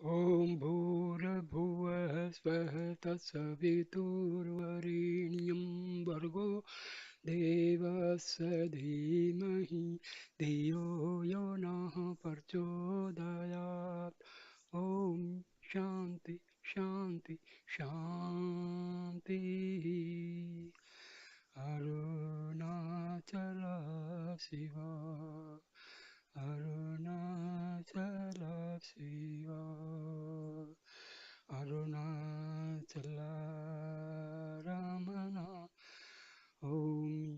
ॐ भूर्भुवः स्वः तत्सवितुर्वरेण्यं भर्गो देवस्य धीमहि धियो यो नः प्रचोदयात् ॐ शान्ति शान्ति शान्तिः अरुणाचल शिव अरुणाचल शिव अरुणाचल रमण ॐ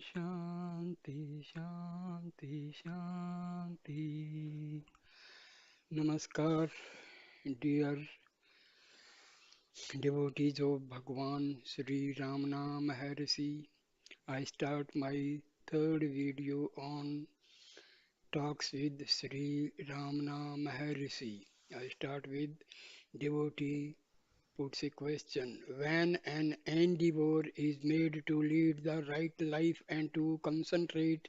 शान्ति शान्ति शान्ति Namaskar, dear devotees of Bhagwan Sri Ramana Maharshi. I start my third video on talks with Sri Ramana Maharshi. I start with devotee puts a question. When an endeavor is made to lead the right life and to concentrate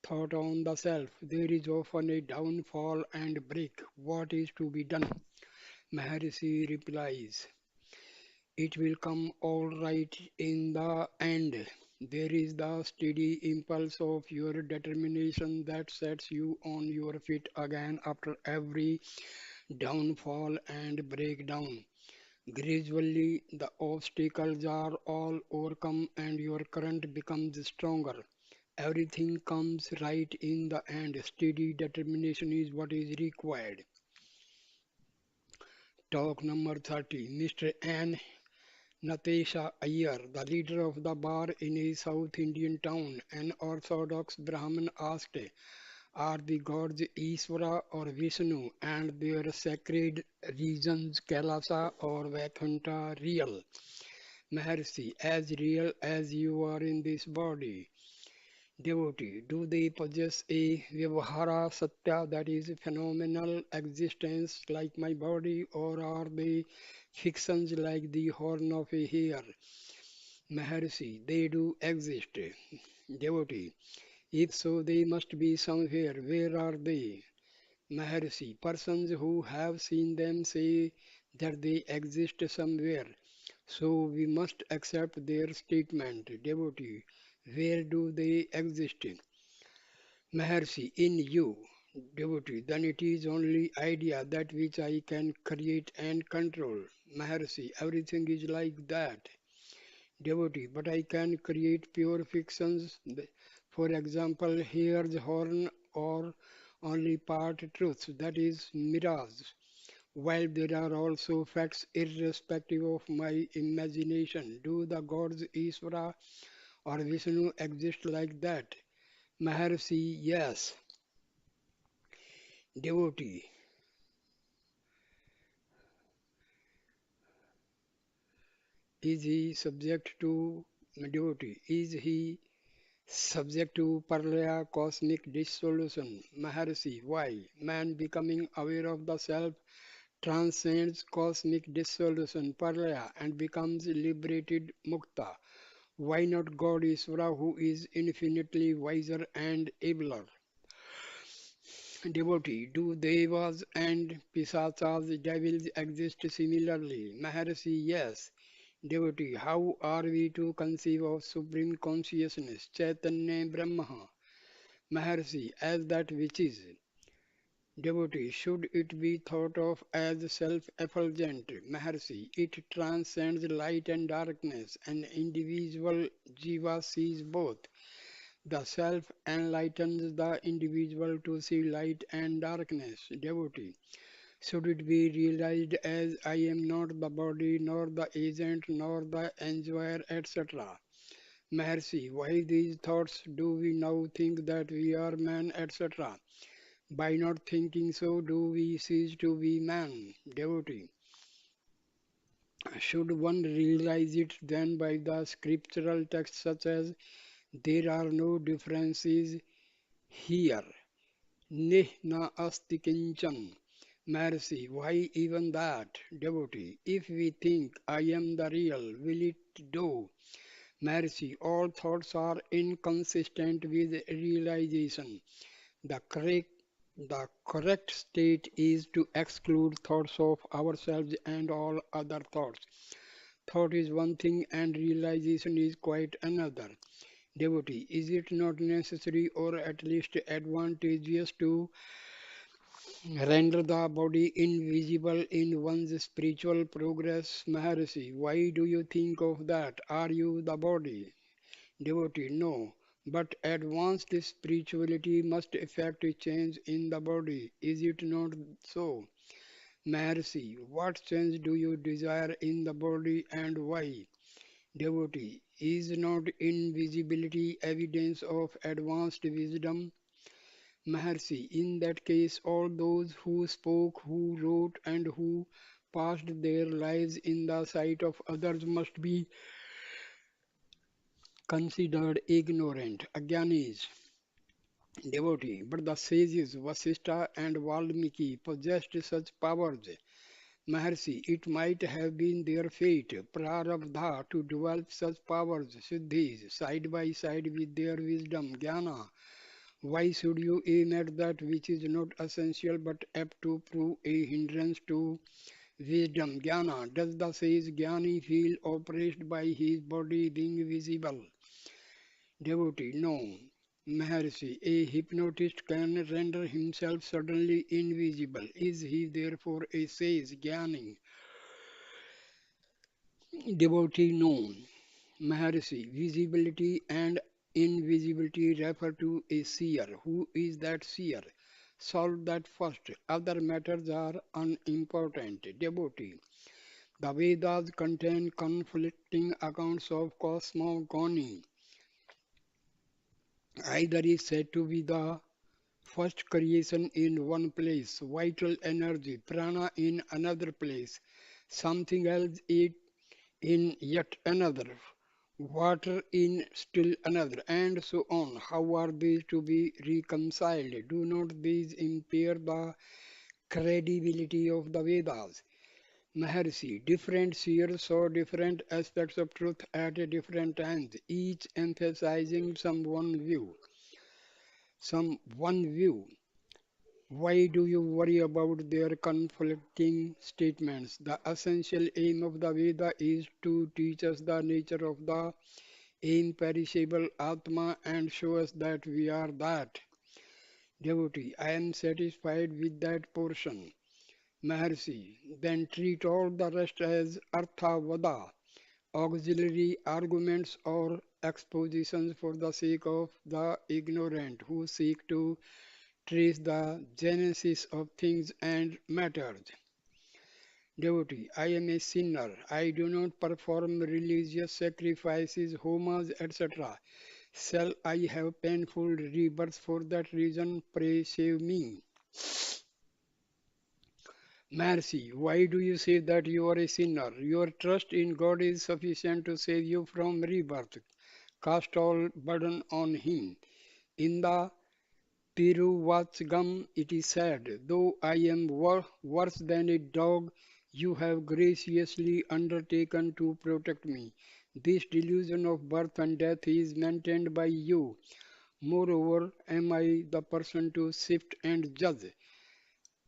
thought on the self, there is often a downfall and break. What is to be done? Maharshi replies, it will come all right in the end. There is the steady impulse of your determination that sets you on your feet again after every downfall and breakdown. Gradually, the obstacles are all overcome and your current becomes stronger. Everything comes right in the end. Steady determination is what is required. Talk number 30. Mr. N. Natesha Iyer, the leader of the bar in a South Indian town, an Orthodox Brahmin asked, are the gods Ishvara or Vishnu and their sacred regions Kailasa or Vaikuntha real? Maharshi, as real as you are in this body. Devotee, do they possess a Vyavahara Satya that is phenomenal existence like my body, or are they fictions like the horn of a hare? Maharshi, they do exist. Devotee, if so, they must be somewhere. Where are they? Maharshi, persons who have seen them say that they exist somewhere. So we must accept their statement. Devotee, where do they exist? Maharshi, in you. Devotee, then it is only idea that which I can create and control. Maharshi, everything is like that. Devotee, but I can create pure fictions. For example, here's horn or only part truth, that is mirage. While there are also facts irrespective of my imagination, do the gods Ishvara or Vishnu exist like that? Maharshi, yes. Devotee, is he subject to devotee? Is he subject to parlaya cosmic dissolution? Maharshi, why? Man becoming aware of the self transcends cosmic dissolution, parlaya, and becomes liberated mukta. Why not God Isvara who is infinitely wiser and abler? Devotee, do devas and pisachas, devils exist similarly? Maharshi, yes. Devotee, how are we to conceive of supreme consciousness, Chaitanya Brahma? Maharshi, as that which is. Devotee, should it be thought of as self-effulgent? Maharshi, it transcends light and darkness. An individual jiva sees both. The self enlightens the individual to see light and darkness. Devotee, should it be realized as I am not the body, nor the agent, nor the enjoyer, etc. Maharshi, why these thoughts do we now think that we are man, etc.? By not thinking so, do we cease to be man? Devotee, should one realize it then by the scriptural texts such as there are no differences here? Nih na asti kinchan. Mercy, why even that? Devotee, if we think I am the real, will it do? Mercy, all thoughts are inconsistent with realization. The correct The correct state is to exclude thoughts of ourselves and all other thoughts. Thought is one thing and realization is quite another. Devotee, is it not necessary or at least advantageous to render the body invisible in one's spiritual progress? Maharshi, why do you think of that? Are you the body? Devotee, no. But advanced spirituality must effect a change in the body. Is it not so? Maharshi, what change do you desire in the body and why? Devotee, is not invisibility evidence of advanced wisdom? Maharshi, in that case, all those who spoke, who wrote, and who passed their lives in the sight of others must be considered ignorant, agyanis. Devotee, but the sages Vasistha and Valmiki possessed such powers. Maharshi, it might have been their fate, prarabdha, to develop such powers, siddhis, side by side with their wisdom, jnana. Why should you aim at that which is not essential but apt to prove a hindrance to wisdom, jnana? Does the sage jnani feel oppressed by his body being visible? Devotee, no. Maharshi, a hypnotist can render himself suddenly invisible. Is he therefore a sage, jnani? Devotee, no. Maharshi, visibility and invisibility refer to a seer. Who is that seer? Solve that first. Other matters are unimportant. Devotee, the Vedas contain conflicting accounts of cosmogony. Either is said to be the first creation in one place, vital energy, prana in another place, something else in yet another, water in still another, and so on. How are these to be reconciled? Do not these impair the credibility of the Vedas? Maharshi, different seers saw different aspects of truth at different times, each emphasizing some one view. Why do you worry about their conflicting statements? The essential aim of the Veda is to teach us the nature of the imperishable Atma and show us that we are that. Devotee, I am satisfied with that portion. Maharshi, then treat all the rest as Arthavada, auxiliary arguments or expositions for the sake of the ignorant who seek to trace the genesis of things and matters. Devotee, I am a sinner. I do not perform religious sacrifices, homas, etc. Shall I have painful rebirths for that reason? Pray save me. Mercy, why do you say that you are a sinner? Your trust in God is sufficient to save you from rebirth. Cast all burden on Him. In the Tiruvachgam it is said, though I am worse than a dog, you have graciously undertaken to protect me. This delusion of birth and death is maintained by you. Moreover, am I the person to sift and judge?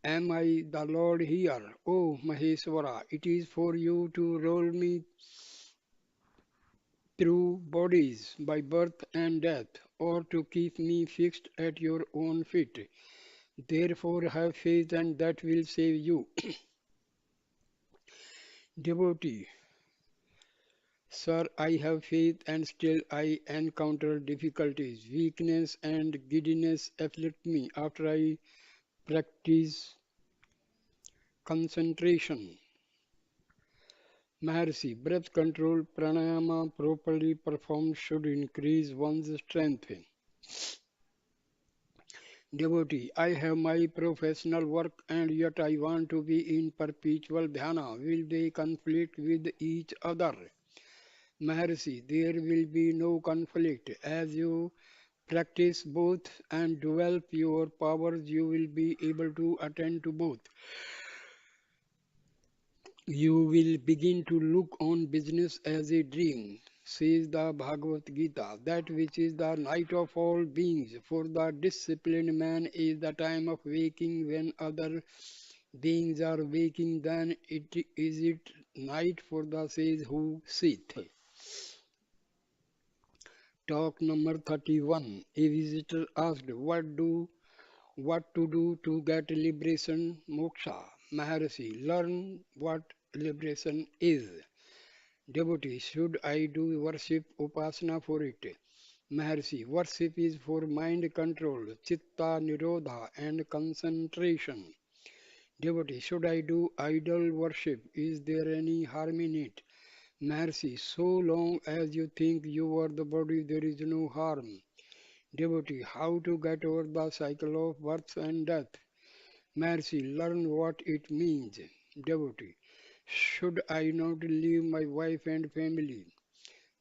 Am I the Lord here? O Maheswara, it is for you to roll me through bodies by birth and death, or to keep me fixed at your own feet. Therefore have faith and that will save you. Devotee, sir, I have faith and still I encounter difficulties. Weakness and giddiness afflict me after I practice concentration. Maharshi, breath control pranayama properly performed should increase one's strength. Devotee, I have my professional work and yet I want to be in perpetual dhyana. Will they conflict with each other? Maharshi, there will be no conflict. As you practice both and develop your powers, you will be able to attend to both. You will begin to look on business as a dream. says the Bhagavad Gita, that which is the night of all beings. For the disciplined man is the time of waking when other beings are waking, then it night for the sage who sit. Talk number 31. A visitor asked, what to do to get liberation moksha? Maharshi, learn what liberation is. Devotee, should I do worship upasana for it? Maharshi, worship is for mind control, chitta nirodha and concentration. Devotee, should I do idol worship? Is there any harm in it? Maharshi, so long as you think you are the body, there is no harm. Devotee, how to get over the cycle of birth and death? Maharshi, learn what it means. Devotee, should I not leave my wife and family?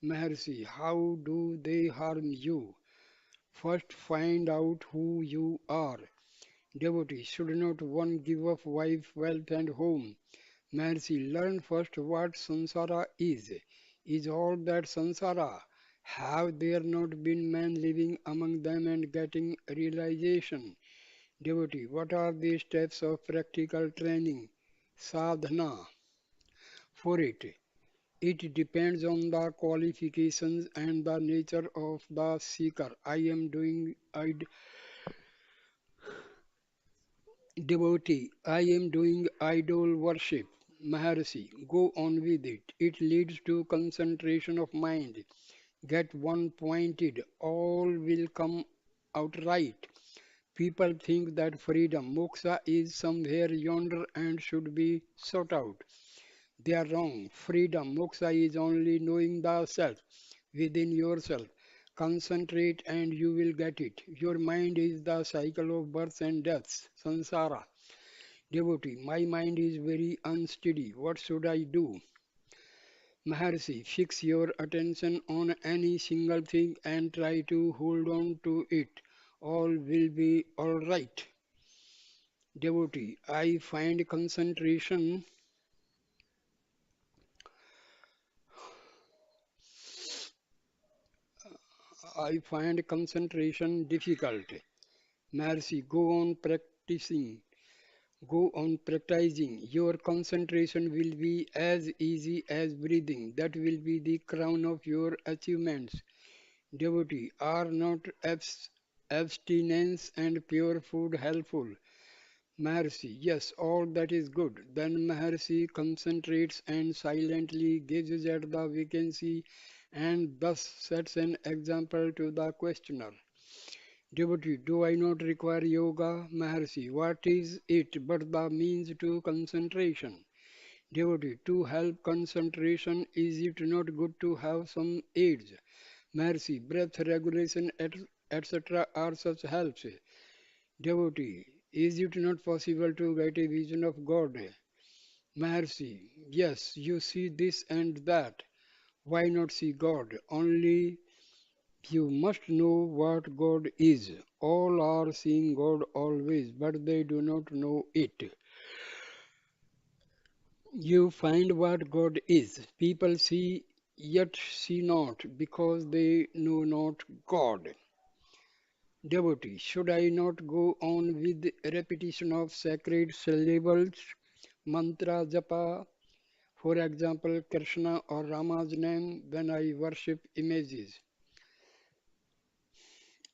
Maharshi, how do they harm you? First find out who you are. Devotee, should not one give up wife, wealth and home? Maharshi, learn first what samsara is. Is all that samsara? Have there not been men living among them and getting realization? Devotee, what are the steps of practical training? Sadhana for it. It depends on the qualifications and the nature of the seeker. I am doing idol worship. Maharshi, go on with it. It leads to concentration of mind. Get one pointed, all will come out right. People think that freedom, moksha, is somewhere yonder and should be sought out. They are wrong. Freedom, moksha, is only knowing the self within yourself. Concentrate and you will get it. Your mind is the cycle of births and deaths, samsara. Devotee, my mind is very unsteady. What should I do? Maharshi, fix your attention on any single thing and try to hold on to it. All will be alright. Devotee, I find concentration difficult. Maharshi, go on practicing. Your concentration will be as easy as breathing. That will be the crown of your achievements. Devotee, are not abstinence and pure food helpful? Maharshi, yes, all that is good. Then Maharshi concentrates and silently gazes at the vacancy and thus sets an example to the questioner. Devotee, do I not require yoga? Maharshi, what is it but the means to concentration? Devotee, to help concentration, is it not good to have some aids? Maharshi, breath regulation, etc. are such helps. Devotee, is it not possible to get a vision of God? Maharshi, yes, you see this and that. Why not see God? Only you must know what God is. All are seeing God always, but they do not know it. You find what God is. People see yet see not because they know not God. Devotee, should I not go on with repetition of sacred syllables, mantra japa, for example, Krishna or Rama's name when I worship images?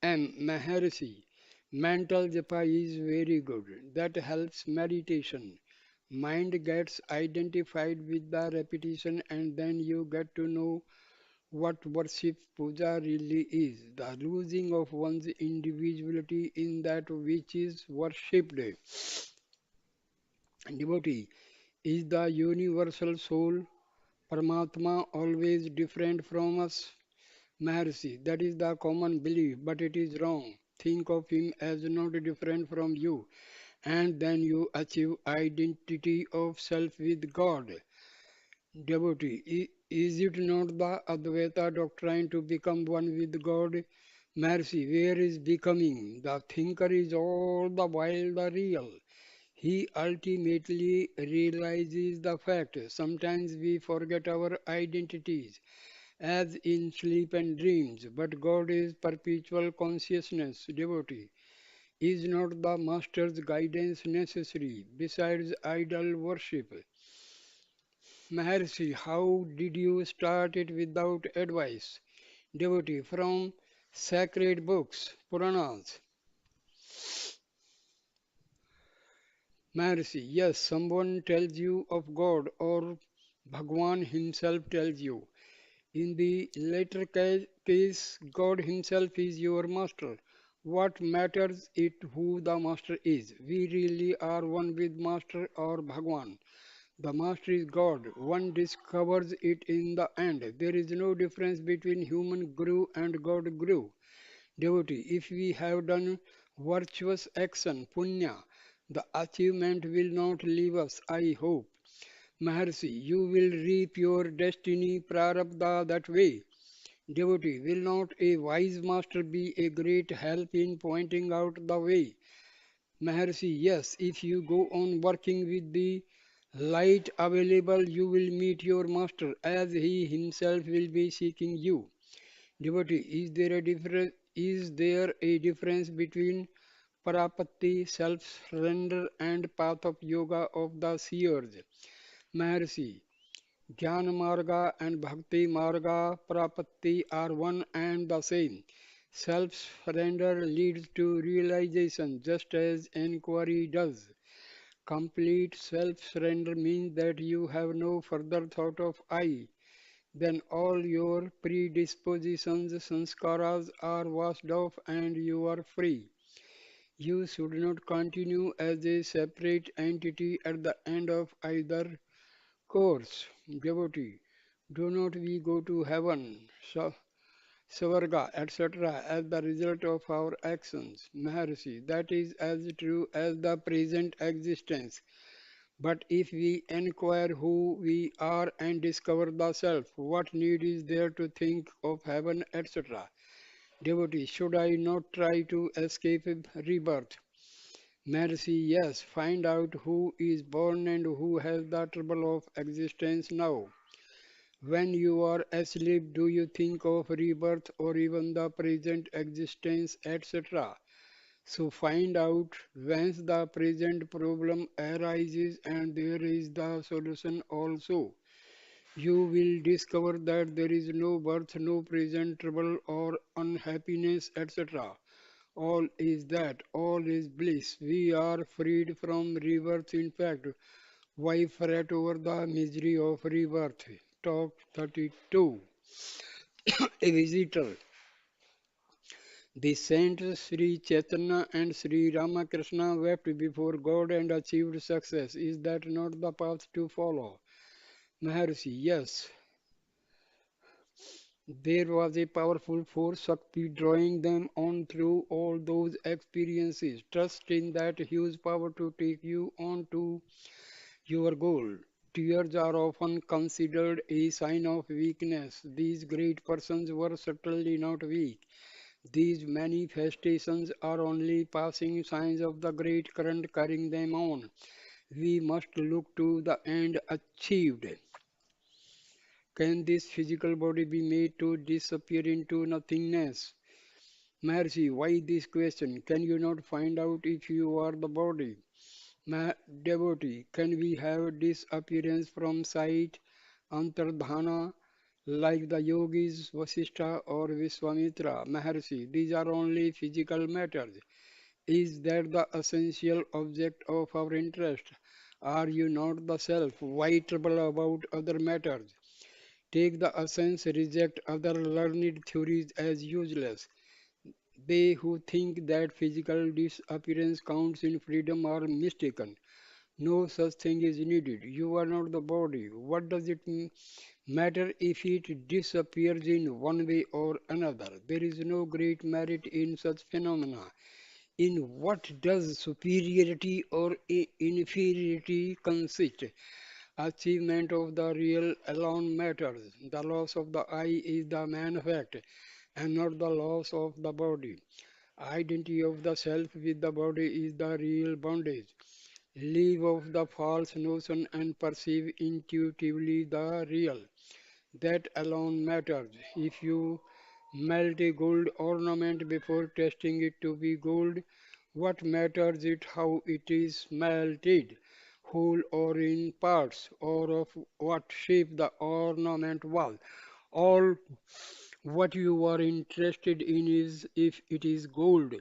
M. Maharshi, mental japa is very good. That helps meditation. Mind gets identified with the repetition and then you get to know what worship puja really is. The losing of one's individuality in that which is worshipped. Devotee, is the universal soul, Paramatma, always different from us? Maharshi, that is the common belief, but it is wrong. Think of him as not different from you, and then you achieve identity of self with God. Devotee, is it not the Advaita doctrine to become one with God? Mercy, where is becoming? The thinker is all the while the real. He ultimately realizes the fact. Sometimes we forget our identities as in sleep and dreams, but God is perpetual consciousness, devotee. Is not the Master's guidance necessary besides idol worship? Maharshi, how did you start it without advice? Devotee, from sacred books, Puranas. Maharshi, yes, someone tells you of God or Bhagwan himself tells you. In the latter case, God Himself is your master. What matters it who the master is? We really are one with Master or Bhagwan. The master is God. One discovers it in the end. There is no difference between human guru and God guru. Devotee, if we have done virtuous action, punya, the achievement will not leave us, I hope. Maharshi, you will reap your destiny prarabdha that way. Devotee, will not a wise master be a great help in pointing out the way? Maharshi, yes, if you go on working with the light available, you will meet your master as he himself will be seeking you. Devotee, is there a difference between parapatti, self-surrender, and path of yoga of the seers? Maharshi, Jnana Marga and Bhakti Marga Prapatti are one and the same. Self surrender leads to realization just as inquiry does. Complete self surrender means that you have no further thought of I. Then all your predispositions, sanskaras are washed off and you are free. You should not continue as a separate entity at the end of either course. Devotee, do not we go to heaven, Savarga, etc., as the result of our actions? Maharshi, that is as true as the present existence. But if we inquire who we are and discover the self, what need is there to think of heaven, etc.? Devotee, should I not try to escape rebirth? Maharshi, yes, find out who is born and who has the trouble of existence now. When you are asleep, do you think of rebirth or even the present existence, etc.? So find out whence the present problem arises and there is the solution also. You will discover that there is no birth, no present trouble or unhappiness, etc. All is that, all is bliss. We are freed from rebirth. In fact, why fret over the misery of rebirth? Talk 32. A visitor. The saints Sri Chaitanya and Sri Ramakrishna wept before God and achieved success. Is that not the path to follow? Maharshi, yes. There was a powerful force, Shakti, drawing them on through all those experiences. Trust in that huge power to take you on to your goal. Tears are often considered a sign of weakness. These great persons were certainly not weak. These manifestations are only passing signs of the great current carrying them on. We must look to the end achieved. Can this physical body be made to disappear into nothingness? Mercy, why this question? Can you not find out if you are the body? Devotee, can we have disappearance from sight, antardhana, like the yogis Vasishtha or Vishwamitra, Maharshi? These are only physical matters. Is that the essential object of our interest? Are you not the self? Why trouble about other matters? Take the essence, reject other learned theories as useless. They who think that physical disappearance counts in freedom are mistaken. No such thing is needed. You are not the body. What does it matter if it disappears in one way or another? There is no great merit in such phenomena. In what does superiority or inferiority consist? Achievement of the real alone matters. The loss of the I is the main fact and not the loss of the body. Identity of the self with the body is the real bondage. Leave off the false notion and perceive intuitively the real. That alone matters. If you melt a gold ornament before testing it to be gold, what matters is how it is melted, whole or in parts, or of what shape the ornament was. All what you are interested in is if it is gold.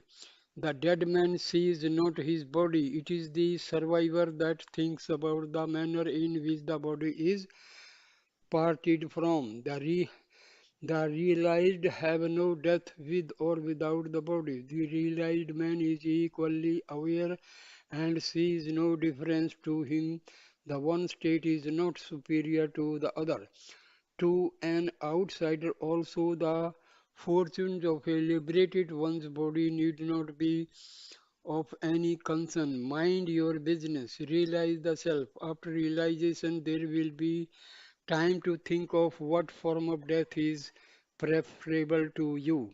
The dead man sees not his body, it is the survivor that thinks about the manner in which the body is parted from. The realized have no death with or without the body. The realized man is equally aware and sees no difference to him. The one state is not superior to the other. To an outsider also the fortunes of a liberated one's body need not be of any concern. Mind your business. Realize the self. After realization there will be time to think of what form of death is preferable to you.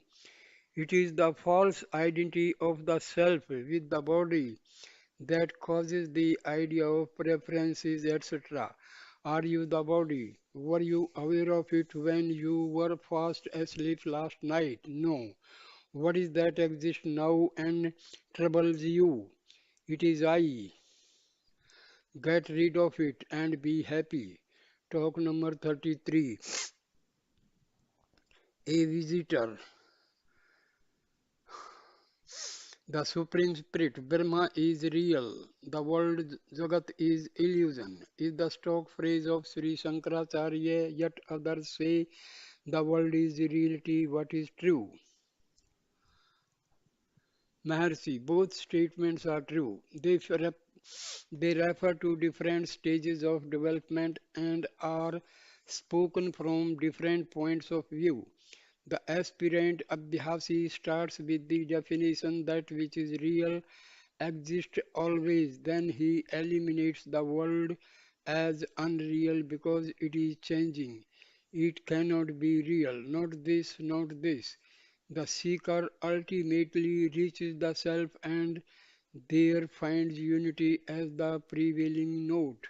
It is the false identity of the self with the body that causes the idea of preferences, etc. Are you the body? Were you aware of it when you were fast asleep last night? No. What is that exists now and troubles you? It is I. Get rid of it and be happy. Talk number 33. A visitor. The Supreme Spirit, Brahma is real. The world Jagat is illusion, is the stock phrase of Sri Shankaracharya, yet others say the world is reality, what is true. Maharshi, both statements are true. They refer to different stages of development and are spoken from different points of view. The aspirant Abhyasi starts with the definition that which is real exists always, then he eliminates the world as unreal because it is changing. It cannot be real, not this, not this. The seeker ultimately reaches the self and there finds unity as the prevailing note.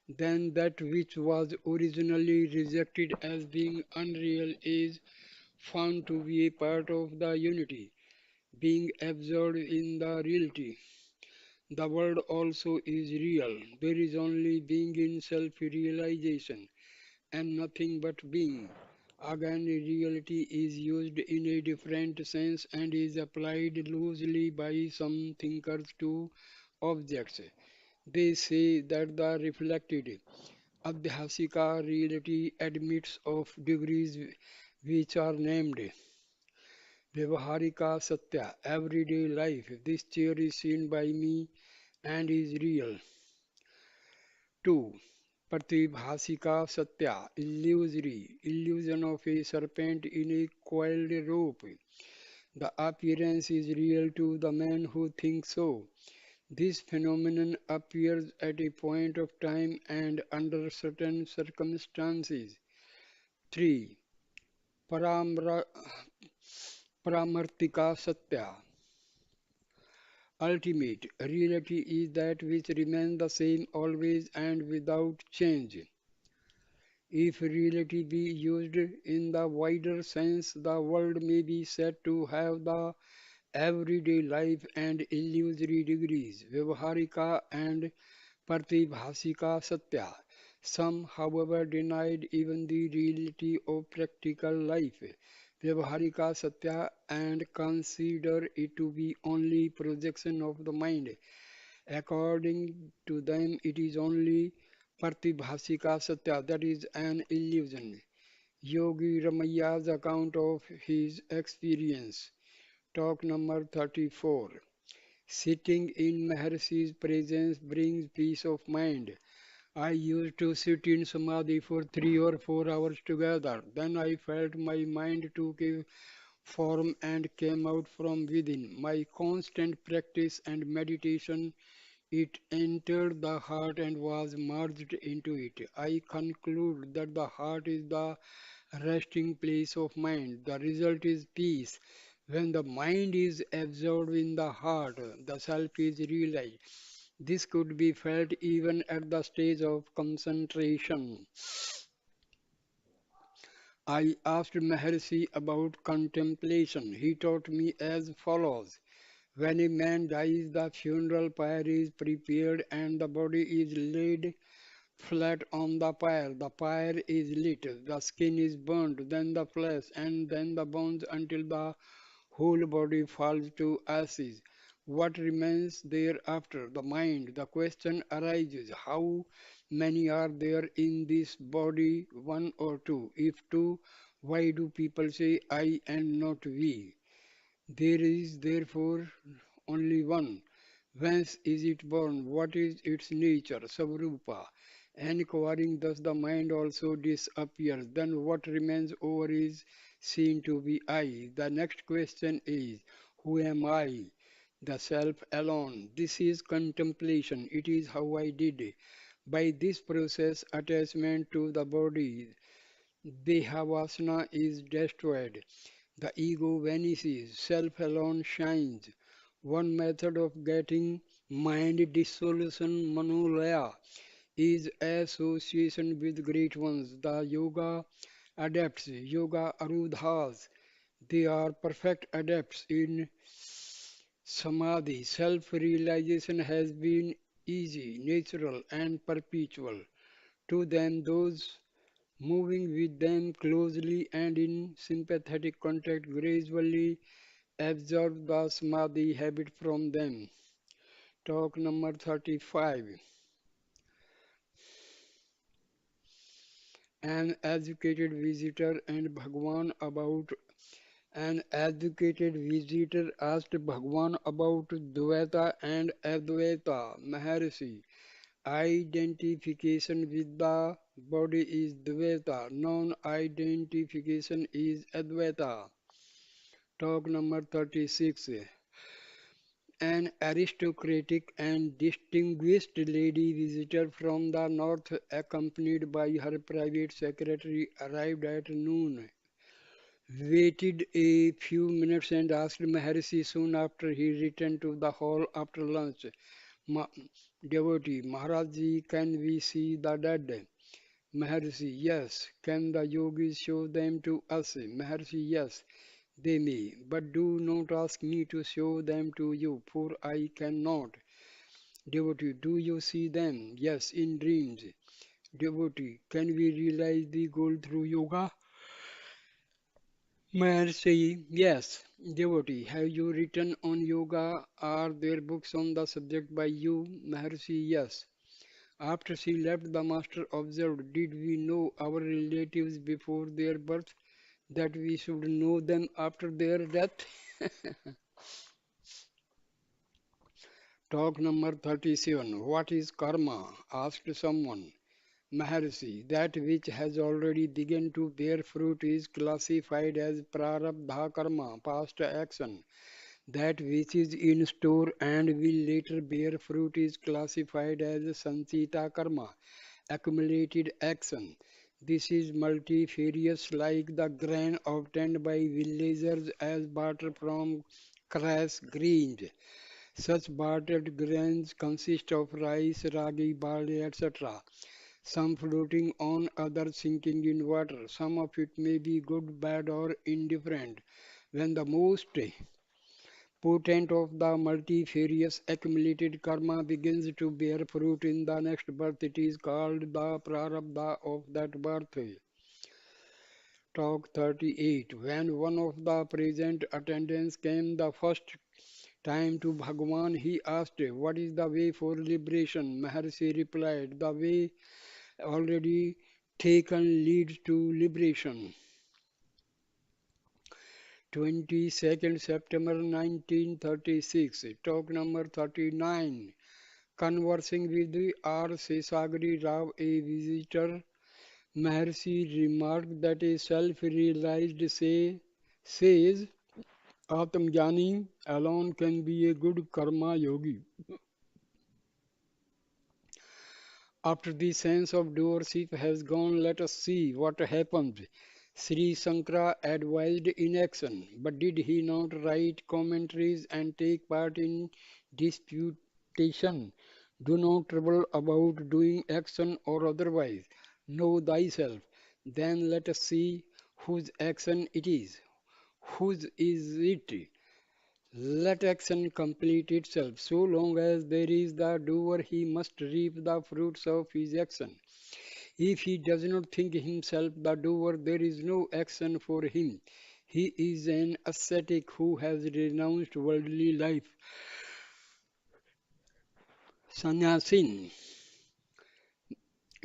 Then that which was originally rejected as being unreal is found to be a part of the unity, being absorbed in the reality. The world also is real. There is only being in self realization and nothing but being. Again, reality is used in a different sense and is applied loosely by some thinkers to objects. They say that the reflected Abhyasika reality admits of degrees which are named Vyavaharika Satya, everyday life. This chair is seen by me and is real. 2. Pratibhasika Satya, illusory, illusion of a serpent in a coiled rope. The appearance is real to the man who thinks so. This phenomenon appears at a point of time and under certain circumstances. 3. Paramra, Pramartika Satya, ultimate. Reality is that which remains the same always and without change. If reality be used in the wider sense, the world may be said to have the everyday life and illusory degrees, Vyavaharika and Pratibhasika Satya. Some, however, denied even the reality of practical life, Vyavaharika Satya, and consider it to be only projection of the mind. According to them, it is only Pratibhasika Satya, that is an illusion. Yogi Ramaya's account of his experience. Talk number 34. Sitting in Maharshi's presence brings peace of mind. I used to sit in Samadhi for 3 or 4 hours together. Then I felt my mind took a form and came out from within. My constant practice and meditation, it entered the heart and was merged into it. I conclude that the heart is the resting place of mind. The result is peace. When the mind is absorbed in the heart, the self is realized. This could be felt even at the stage of concentration. I asked Maharshi about contemplation. He taught me as follows. When a man dies, the funeral pyre is prepared and the body is laid flat on the pyre. The pyre is lit, the skin is burnt, then the flesh, and then the bones until the whole body falls to ashes. What remains thereafter? The mind. The question arises, how many are there in this body, one or two? If two, why do people say I and not we? There is therefore only one. Whence is it born? What is its nature? Savrupa. Inquiring thus the mind also disappears. Then what remains over is seen to be I. The next question is, who am I? The self alone. This is contemplation. It is how I did. By this process, attachment to the body, Dehavasana is destroyed. The ego vanishes, self alone shines. One method of getting mind dissolution, manolaya, is association with great ones. The yoga adepts, yoga arudhas, they are perfect adepts in samadhi. Self realization has been easy, natural, and perpetual. To them, those moving with them closely and in sympathetic contact gradually absorb the samadhi habit from them. Talk number 35. An educated visitor and Bhagwan about An educated visitor asked Bhagwan about Dvaita and Advaita. Maharshi, identification with the body is Dvaita, non-identification is Advaita. Talk number 36. An aristocratic and distinguished lady visitor from the north, accompanied by her private secretary, arrived at noon. Waited a few minutes and asked Maharshi soon after he returned to the hall after lunch. Ma- Devotee, Maharaj, can we see the dead? Maharshi, yes. Can the yogis show them to us? Maharshi, yes. They may, but do not ask me to show them to you, for I cannot. Devotee, do you see them? Yes, in dreams. Devotee, can we realize the goal through yoga? Maharshi, yes. Devotee, have you written on yoga? Are there books on the subject by you? Maharshi, yes. After she left, the master observed, did we know our relatives before their birth, that we should know them after their death? Talk number 37. What is karma? Asked someone. Maharshi, that which has already begun to bear fruit is classified as prarabdha karma, past action. That which is in store and will later bear fruit is classified as sanchita karma, accumulated action. This is multifarious like the grain obtained by villagers as barter from crass grains. Such bartered grains consist of rice, ragi, barley, etc. Some floating on, others sinking in water. Some of it may be good, bad, or indifferent. When the most potent of the multifarious accumulated karma begins to bear fruit in the next birth, it is called the prarabdha of that birth. Talk 38. When one of the present attendants came the first time to Bhagwan, he asked, what is the way for liberation? Maharshi replied, the way already taken leads to liberation. 22nd September 1936. Talk number 39. Conversing with R. Sesagari Rao, a visitor, Maharshi remarked that a self-realized says Atmajnani alone can be a good karma yogi. After the sense of doership has gone, let us see what happens. Sri Sankara advised inaction, but did he not write commentaries and take part in disputation? Do not trouble about doing action or otherwise. Know thyself. Then let us see whose action it is, whose is it. Let action complete itself. So long as there is the doer, he must reap the fruits of his action. If he does not think himself the doer, there is no action for him. He is an ascetic who has renounced worldly life. Sannyasin,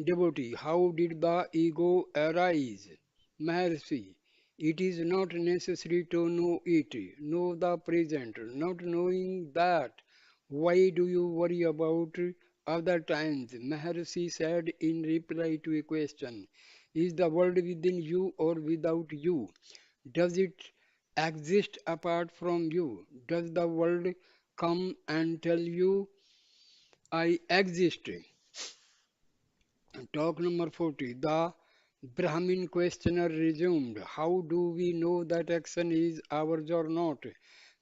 devotee, how did the ego arise? Maharshi, it is not necessary to know it. Know the present. Not knowing that, why do you worry about other times? Maharshi said in reply to a question, is the world within you or without you? Does it exist apart from you? Does the world come and tell you, I exist? Talk number 40. The Brahmin questioner resumed, how do we know that action is ours or not?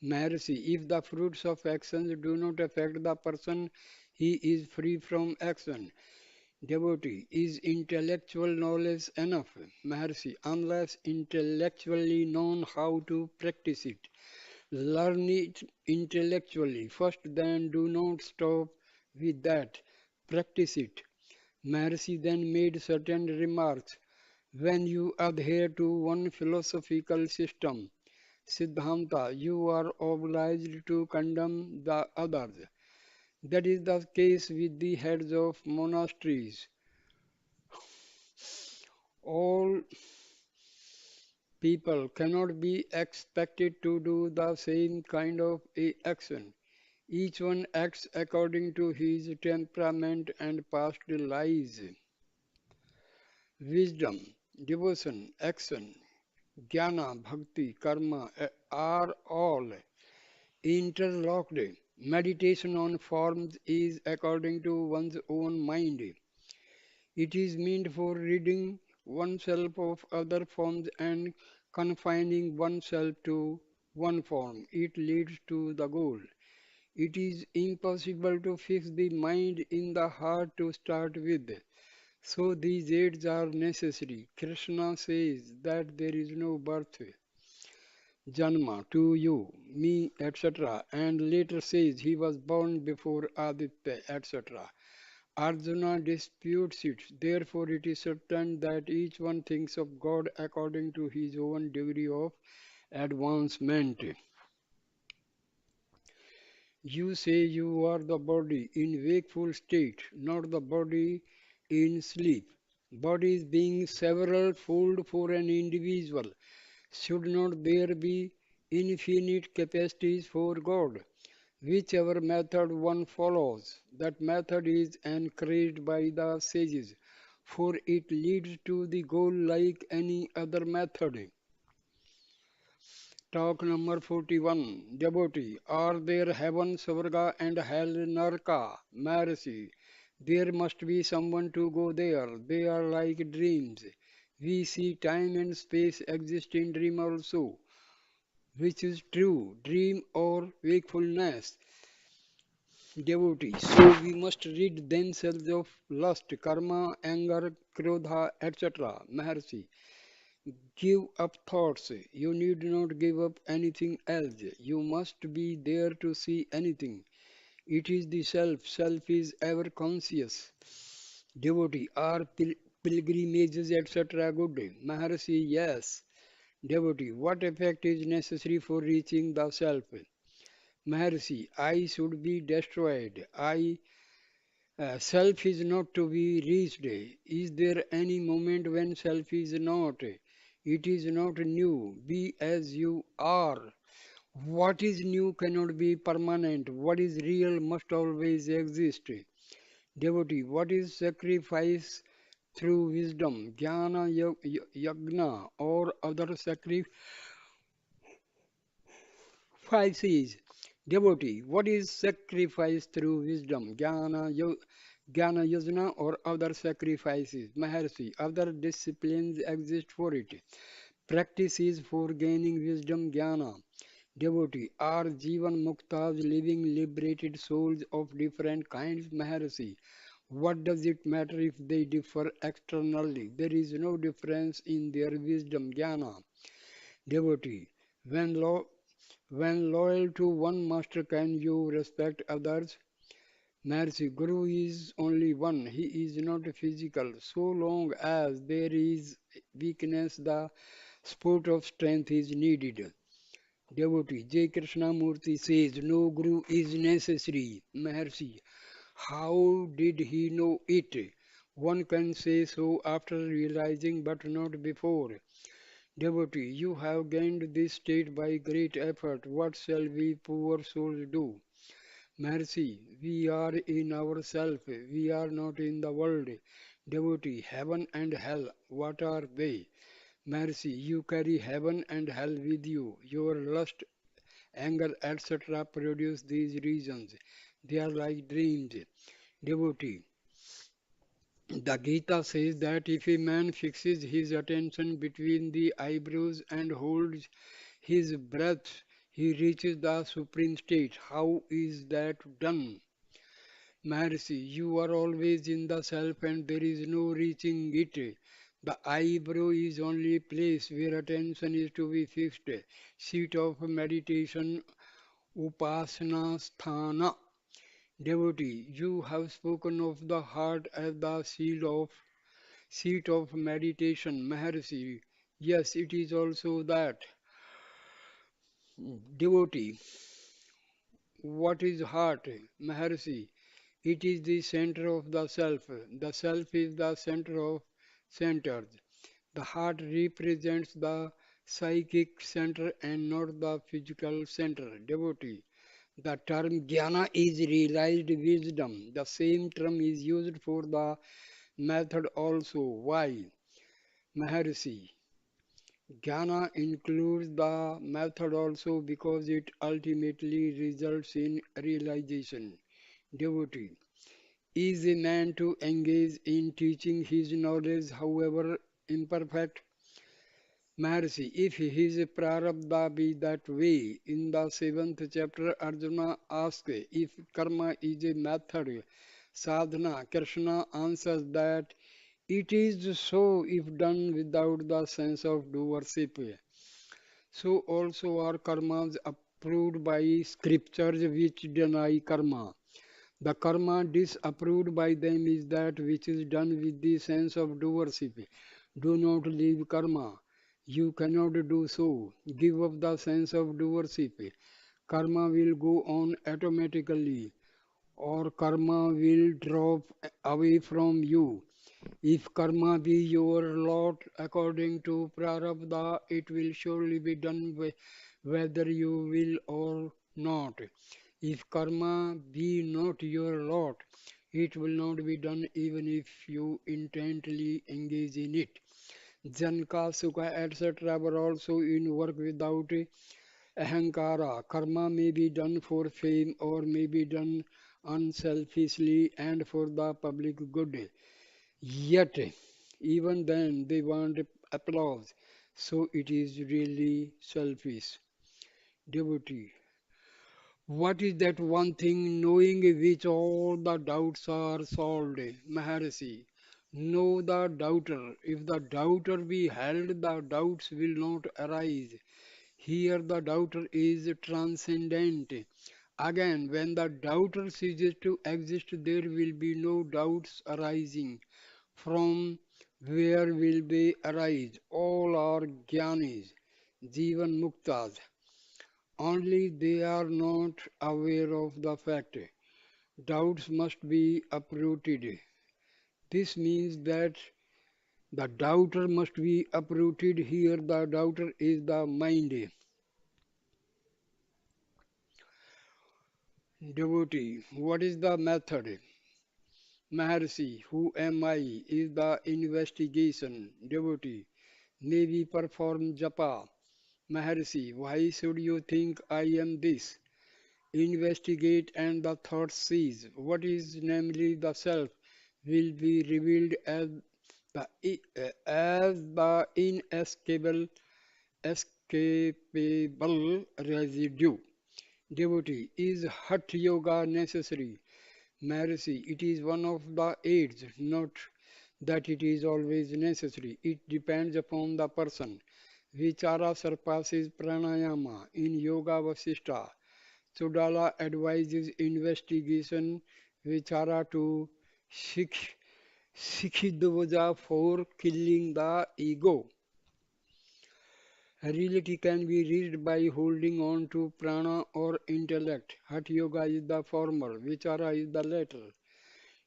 Maharshi, if the fruits of actions do not affect the person, he is free from action. Devotee, is intellectual knowledge enough? Maharshi, unless intellectually known how to practice it. Learn it intellectually first, then do not stop with that. Practice it. Maharshi then made certain remarks. When you adhere to one philosophical system, Siddhanta, you are obliged to condemn the others. That is the case with the heads of monasteries. All people cannot be expected to do the same kind of action. Each one acts according to his temperament and past lives. Wisdom, devotion, action, jnana, bhakti, karma are all interlocked. Meditation on forms is according to one's own mind. It is meant for ridding oneself of other forms and confining oneself to one form. It leads to the goal. It is impossible to fix the mind in the heart to start with. So these aids are necessary. Krishna says that there is no birth, Janma, to you, me, etc. And later says he was born before Aditya, etc. Arjuna disputes it. Therefore, it is certain that each one thinks of God according to his own degree of advancement. You say you are the body in wakeful state, not the body in sleep. Bodies being several fold for an individual, should not there be infinite capacities for God? Whichever method one follows, that method is encouraged by the sages, for it leads to the goal like any other method. Talk number 41. Devotee, are there heaven, Swarga and hell, Narka, Marasi? There must be someone to go there. They are like dreams. We see time and space exist in dream also. Which is true, dream or wakefulness? Devotee, so we must rid themselves of lust, karma, anger, krodha, etc. Maharshi, give up thoughts. You need not give up anything else. You must be there to see anything. It is the self. Self is ever conscious. Devotee, are pilgrimages, etc. good? Maharshi, yes. Devotee, what effect is necessary for reaching the self? Maharshi, I should be destroyed. Self is not to be reached. Is there any moment when self is not? It is not new. Be as you are. What is new cannot be permanent. What is real must always exist. Devotee, what is sacrifice through wisdom, jnana, yagna, or other sacrifices? Devotee, what is sacrifice through wisdom, jnana yajna, or other sacrifices? Maharshi, other disciplines exist for it. Practice is for gaining wisdom, jnana. Devotee, are Jivan Muktas living liberated souls of different kinds? Maharshi, What does it matter if they differ externally? There is no difference in their wisdom, jnana, devotee. When, lo- when loyal to one master, can you respect others? Mercy, Guru is only one. He is not physical. So long as there is weakness, the sport of strength is needed. Devotee J. Krishnamurti says, no Guru is necessary. Maharshi, how did he know it? One can say so after realizing, but not before. Devotee, you have gained this state by great effort. What shall we poor souls do? Mercy, we are in ourselves, we are not in the world. Devotee, heaven and hell, what are they? Mercy, you carry heaven and hell with you. Your lust, anger, etc. produce these reasons. They are like dreams. Devotee, the Gita says that if a man fixes his attention between the eyebrows and holds his breath, he reaches the supreme state. How is that done? Mercy, you are always in the self and there is no reaching it. The eyebrow is only place where attention is to be fixed. Seat of meditation, upasana sthana. Devotee, you have spoken of the heart as the seat of meditation. Maharshi, yes, it is also that. Devotee, what is heart? Maharshi, it is the center of the self. The self is the center of centers. The heart represents the psychic center and not the physical center. Devotee. The term jnana is realized wisdom. The same term is used for the method also. Why? Maharshi. Jnana includes the method also because it ultimately results in realization. Devotee. Is a man to engage in teaching his knowledge, however imperfect? Maharshi, if his prarabdha be that way, in the seventh chapter, Arjuna asks if karma is a method, sadhana, Krishna answers that it is so if done without the sense of doership. So also are karmas approved by scriptures which deny karma. The karma disapproved by them is that which is done with the sense of doership. Do not leave karma. You cannot do so. Give up the sense of doership. Karma will go on automatically, or karma will drop away from you. If karma be your lot according to prarabdha, it will surely be done whether you will or not. If karma be not your lot, it will not be done even if you intently engage in it. Janka, Sukha, etc. were also in work without ahankara. Karma may be done for fame or may be done unselfishly and for the public good. Yet, even then, they want applause. So it is really selfish. Devotee. What is that one thing knowing which all the doubts are solved? Maharshi. Know the doubter. If the doubter be held, the doubts will not arise. Here the doubter is transcendent. Again, when the doubter ceases to exist, there will be no doubts arising. From where will they arise? All are jnanis, jivan muktas. Only they are not aware of the fact. Doubts must be uprooted. This means that the doubter must be uprooted. Here, the doubter is the mind. Devotee, what is the method? Maharshi, who am I? Is the investigation. Devotee, may we perform japa. Maharshi, why should you think I am this? Investigate and the thought cease. What is namely the self will be revealed as the escapable residue. Devotee, is Hatha Yoga necessary? Maharshi, it is one of the aids, not that it is always necessary. It depends upon the person. Vichara surpasses pranayama in Yoga Vasishtha. Sudala advises investigation Vichara to Sikh Sikhidvaja for killing the ego. Reality can be reached by holding on to prana or intellect. Hatha Yoga is the former, Vichara is the latter.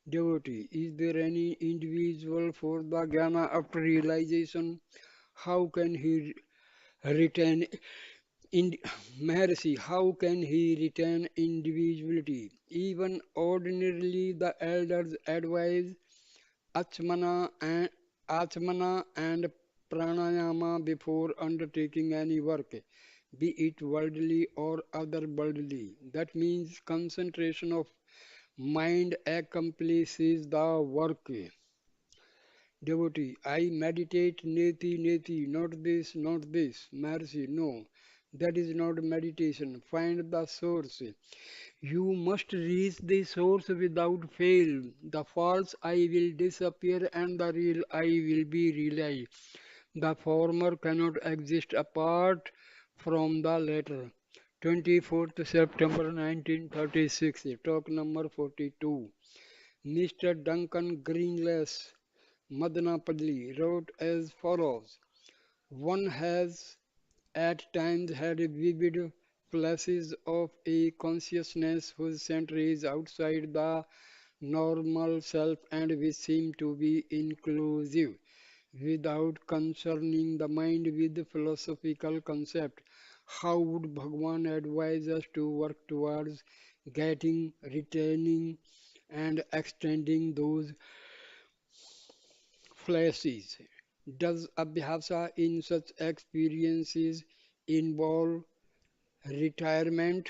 Devotee, is there any individual for the jnana after realization? How can he retain in Maharshi? How can he retain individuality? Even ordinarily, the elders advise Achmana and Achmana and Pranayama before undertaking any work, be it worldly or otherworldly. That means concentration of mind accomplishes the work. Devotee, I meditate neti neti, not this, not this. Mercy, no. That is not meditation. Find the source. You must reach the source without fail. The false I will disappear and the real I will be realized. The former cannot exist apart from the latter. 24th September 1936, talk number 42. Mr. Duncan Greenless Madanapalli wrote as follows: one has at times had vivid flashes of a consciousness whose center is outside the normal self and which seem to be inclusive, without concerning the mind with philosophical concept. How would Bhagwan advise us to work towards getting, retaining, and extending those flashes? Does abhyasa in such experiences involve retirement?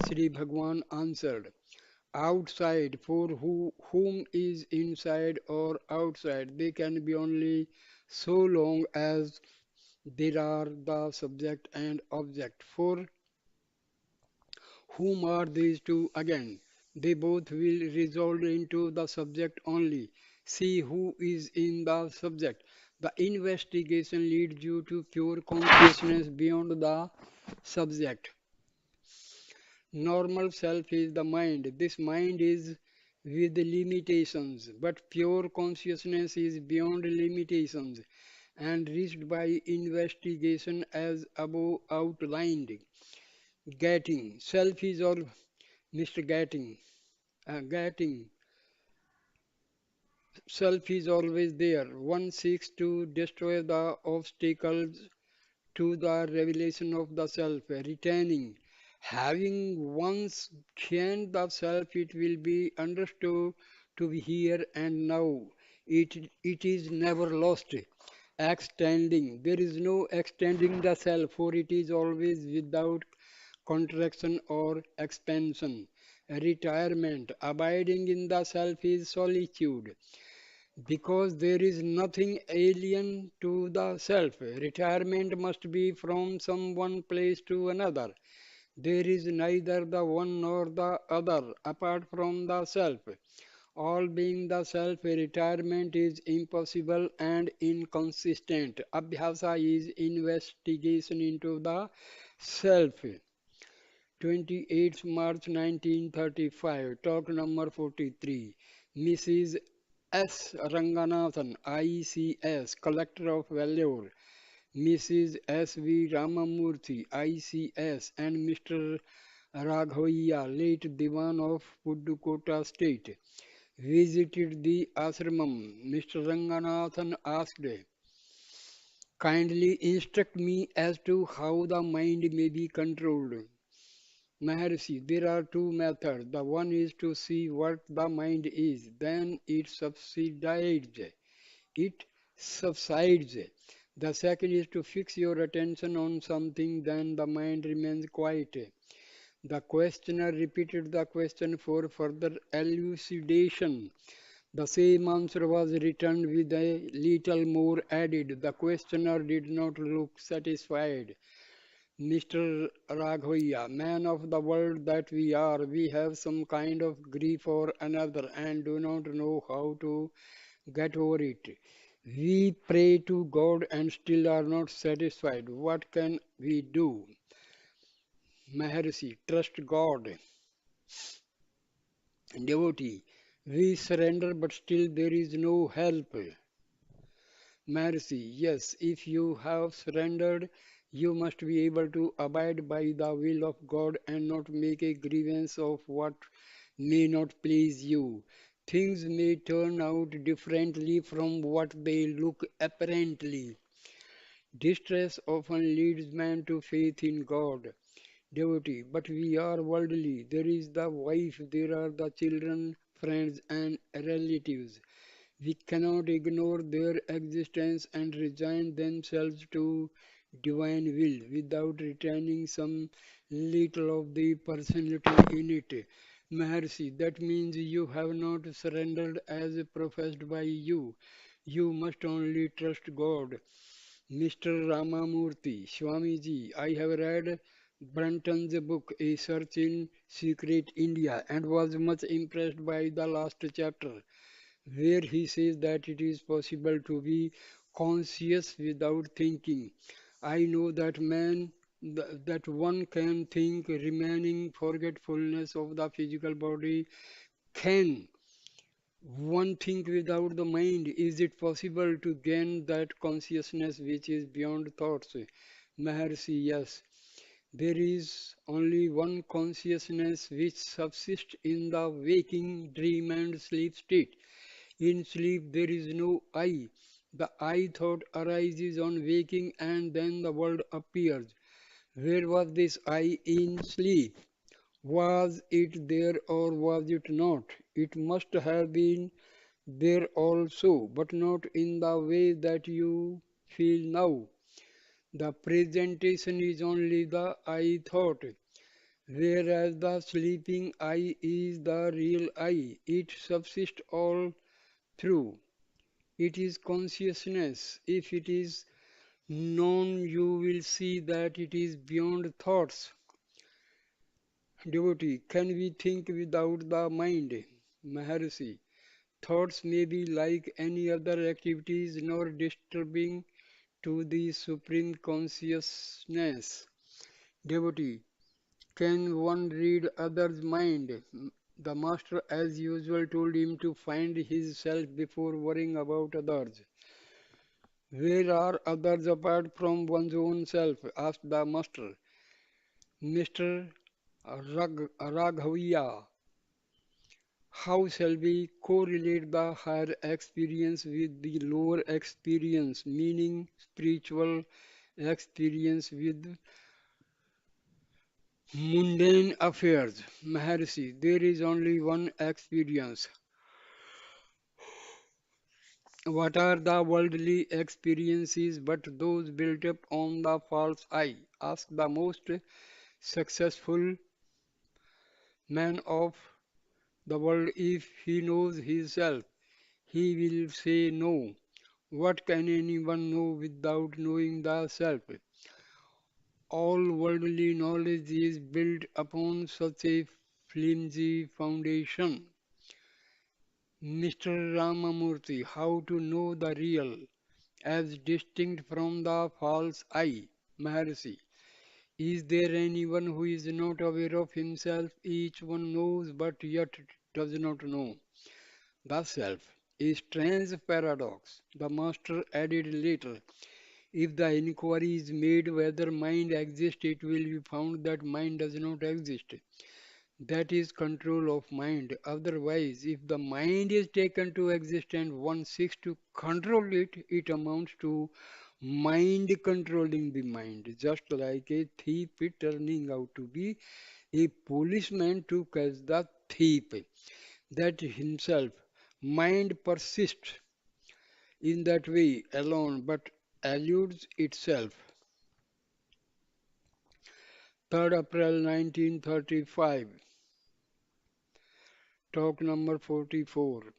Sri Bhagwan answered, outside, for whom is inside or outside, they can be only so long as there are the subject and object. For whom are these two again? They both will resolve into the subject only. See who is in the subject. The investigation leads you to pure consciousness beyond the subject. Normal self is the mind. This mind is with limitations, but pure consciousness is beyond limitations and reached by investigation as above outlined. Getting. Self is all Mr. Getting. Getting. Self is always there. One seeks to destroy the obstacles to the revelation of the self, retaining. Having once gained the self, it will be understood to be here and now. It is never lost. Extending. There is no extending the self, for it is always without contraction or expansion. Retirement. Abiding in the self is solitude because there is nothing alien to the self. Retirement must be from some one place to another. There is neither the one nor the other apart from the self. All being the self, retirement is impossible and inconsistent. Abhyasa is investigation into the self. 28th March 1935, talk number 43. Mrs. S. Ranganathan, ICS, Collector of Vellore, Mrs. S. V. Ramamurthy, ICS, and Mr. Raghavaiah, late Diwan of Pudukkottai State, visited the ashramam. Mr. Ranganathan asked, kindly instruct me as to how the mind may be controlled. Maharshi, there are two methods. The one is to see what the mind is, then it subsides. The second is to fix your attention on something, then the mind remains quiet. The questioner repeated the question for further elucidation. The same answer was returned with a little more added. The questioner did not look satisfied. Mr. Raghoya, man of the world that we are, we have some kind of grief for another and do not know how to get over it. We pray to God and still are not satisfied. What can we do? Maharshi, trust God. Devotee, we surrender but still there is no help. Mercy, yes, if you have surrendered, you must be able to abide by the will of God and not make a grievance of what may not please you. Things may turn out differently from what they look apparently. Distress often leads man to faith in God. Devotee, but we are worldly. There is the wife, there are the children, friends, and relatives. We cannot ignore their existence and resign themselves to divine will without retaining some little of the personality in it. Maharshi, that means you have not surrendered as professed by you. You must only trust God. Mr. Ramamurthy, Swamiji, I have read Brunton's book, A Search in Secret India, and was much impressed by the last chapter where he says that it is possible to be conscious without thinking. I know that that one can think remaining forgetfulness of the physical body. Can one think without the mind? Is it possible to gain that consciousness which is beyond thoughts? Maharshi, yes. There is only one consciousness which subsists in the waking, dream, and sleep state. In sleep there is no I. The I thought arises on waking and then the world appears. Where was this I in sleep? Was it there or was it not? It must have been there also, but not in the way that you feel now. The presentation is only the I thought, whereas the sleeping I is the real I. It subsists all through. It is consciousness. If it is known, you will see that it is beyond thoughts. Devotee, can we think without the mind? Maharshi, thoughts may be like any other activities, nor disturbing to the supreme consciousness. Devotee, can one read others' mind? The master, as usual, told him to find his self before worrying about others. Where are others apart from one's own self? Asked the master. Mr. Raghaviya, how shall we correlate the higher experience with the lower experience, meaning spiritual experience with mundane affairs? Maharshi, there is only one experience. What are the worldly experiences but those built up on the false I? Asked the most successful man of the world. If he knows himself, he will say no. What can anyone know without knowing the self? All worldly knowledge is built upon such a flimsy foundation. Mr. Ramamurthy, how to know the real as distinct from the false I? Maharshi, is there anyone who is not aware of himself? Each one knows but yet does not know. The self. A strange paradox. The master added later. If the inquiry is made whether mind exists, it will be found that mind does not exist. That is control of mind. Otherwise, if the mind is taken to exist and one seeks to control it, it amounts to mind controlling the mind, just like a thief turning out to be a policeman to catch the thief. That himself, mind persists in that way alone but eludes itself. 3rd April 1935, talk number 44.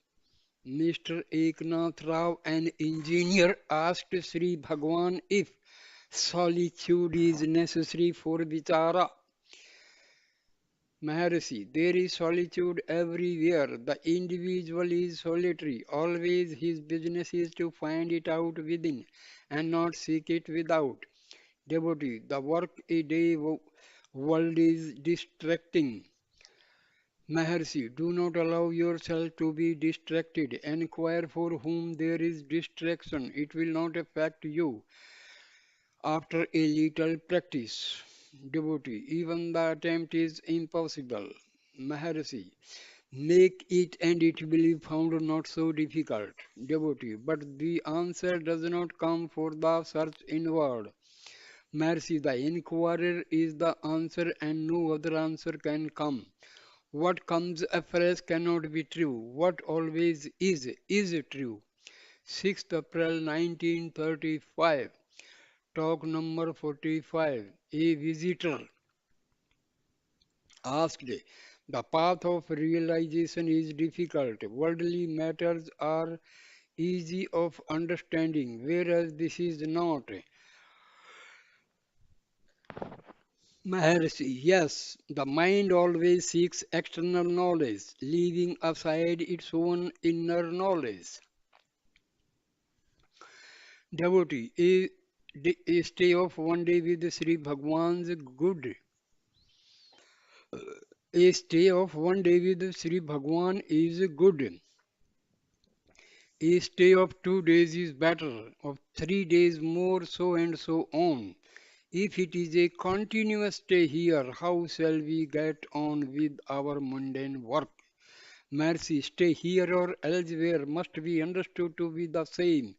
Mr. Eknath Rao, an engineer, asked Sri Bhagwan if Solitude is necessary for vichara. Maharshi, there is solitude everywhere. The individual is solitary. Always his business is to find it out within and not seek it without. Devotee, the work a day world is distracting. Maharshi, do not allow yourself to be distracted. Enquire for whom there is distraction. It will not affect you after a little practice. Devotee, even the attempt is impossible. Maharshi, make it and it will be found not so difficult. Devotee, but the answer does not come for the search inward. Mercy, the inquirer is the answer and no other answer can come. What comes afresh cannot be true. What always is true. 6th April 1935. Talk number 45. A visitor asked, the path of realization is difficult. Worldly matters are easy of understanding, whereas this is not. Maharshi, yes, the mind always seeks external knowledge, leaving aside its own inner knowledge. Devotee, a stay of one day with Sri Bhagwan's good. A stay of one day with Sri Bhagwan is good. A stay of 2 days is better, of 3 days more, so and so on. If it is a continuous stay here, how shall we get on with our mundane work? Mercy, stay here or elsewhere must be understood to be the same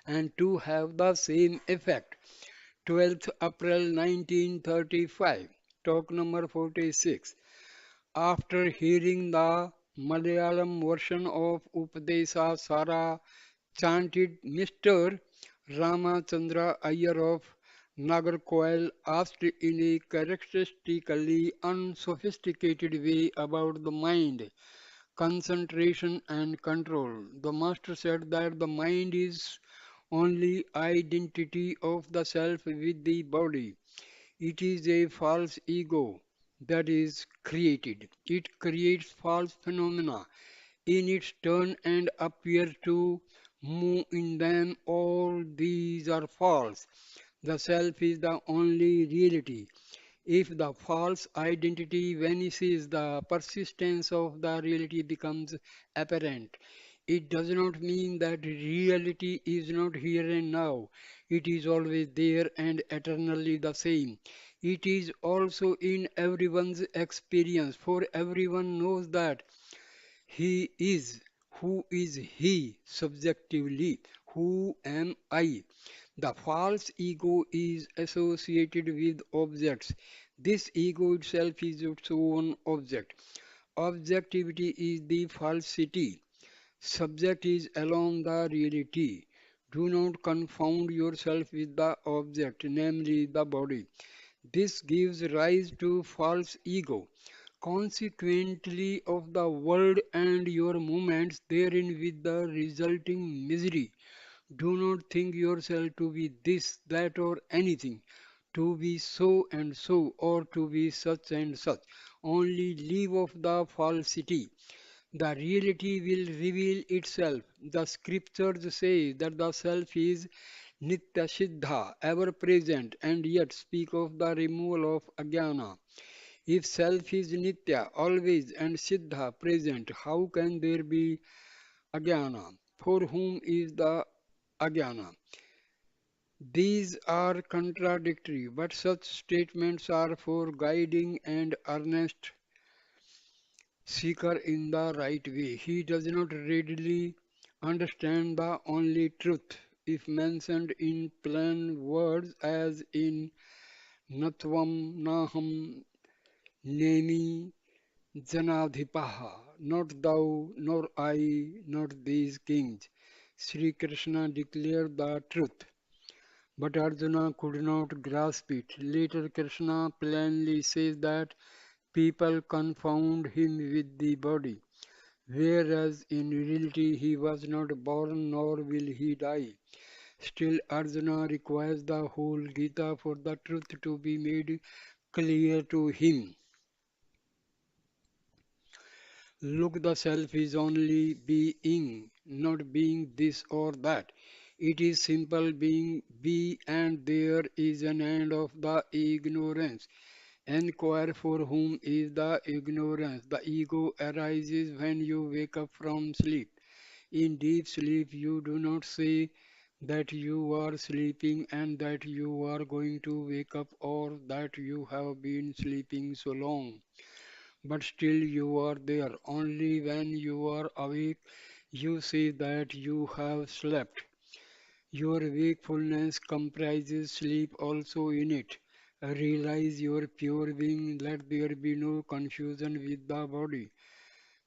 and to have the same effect. 12th April 1935, talk number 46. After hearing the Malayalam version of Upadesa Sara chanted, Mr. Ramachandra Iyer of Nagarkoil asked in a characteristically unsophisticated way about the mind, concentration and control. The master said that the mind is only identity of the self with the body. It is a false ego that is created. It creates false phenomena in its turn and appears to move in them. All these are false. The self is the only reality. If the false identity vanishes, the persistence of the reality becomes apparent. It does not mean that reality is not here and now. It is always there and eternally the same. It is also in everyone's experience, for everyone knows that he is. Who is he subjectively? Who am I? The false ego is associated with objects. This ego itself is its own object. Objectivity is the falsity. Subject is alone the reality. Do not confound yourself with the object, namely the body. This gives rise to false ego. Consequently, of the world and your movements therein with the resulting misery. Do not think yourself to be this, that, or anything, to be so and so, or to be such and such. Only leave off the falsity. The reality will reveal itself. The scriptures say that the self is Nitya Siddha, ever present, and yet speak of the removal of Ajnana. If self is Nitya, always, and Siddha, present, how can there be Ajnana? For whom is the Ajnana? These are contradictory, but such statements are for guiding and earnest seeker in the right way. He does not readily understand the only truth, if mentioned in plain words as in Natvam Naham Nemi Janadhipaha, not thou, nor I, not these kings. Sri Krishna declared the truth. But Arjuna could not grasp it. Later, Krishna plainly says that people confound him with the body, whereas in reality he was not born nor will he die. Still, Arjuna requires the whole Gita for the truth to be made clear to him. Look, the self is only being, not being this or that. It is simple being, be, and there is an end of the ignorance. Enquire for whom is the ignorance. The ego arises when you wake up from sleep. In deep sleep, you do not say that you are sleeping and that you are going to wake up or that you have been sleeping so long. But still you are there. Only when you are awake, you say that you have slept. Your wakefulness comprises sleep also in it. Realize your pure being, let there be no confusion with the body.